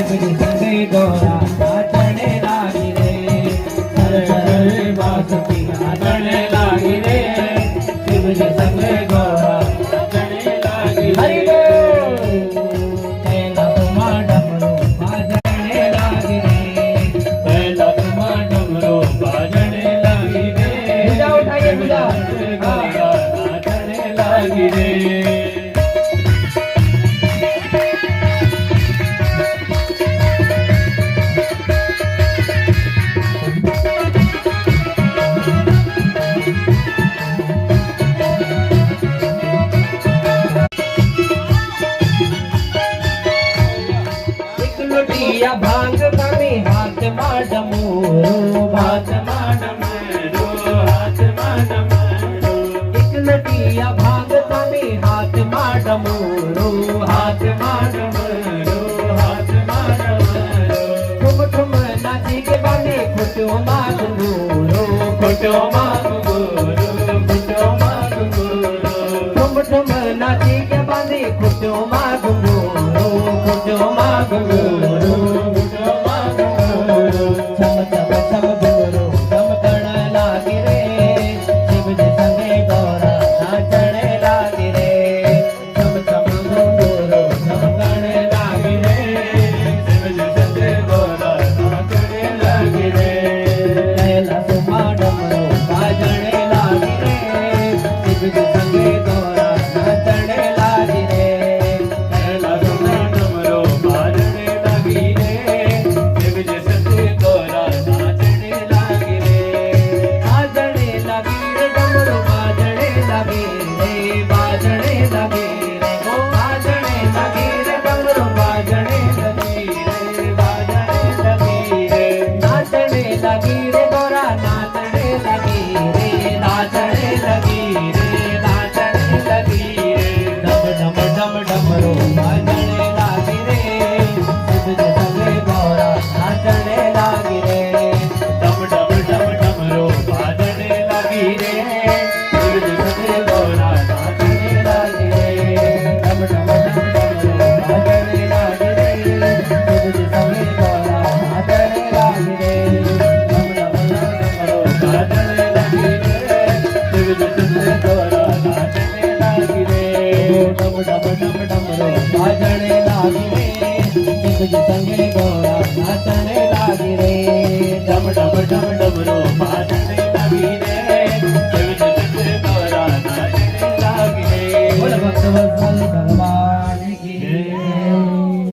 शिवजी संगे गौरा नाचने लागी रे बासुकी नाचने लागी रे शिवजी संगे गौरा नाचने लागी हरि बोल कैला तुमा डमरू बाजने लागी रे कैला तुमा डमरू बाजने लागी रे पूजा उठाइए पूजा नाचने लागी रे लोटिया भांग कमी हाथ माडमूरो हाथ माडमूरो हाथ माडमूरो एक लोटिया भांग कमी हाथ माडमूरो हाथ माडमूरो हाथ माडमूरो ठुम ठुम नाची के बाने खुटो मागूरो खुटो मागूरो खुटो मागूरो ठुम ठुम नाची के बाने खुटो मागूरो खुटो मागूरो संगे गौरा नाचने लागी रे डम डम डम डम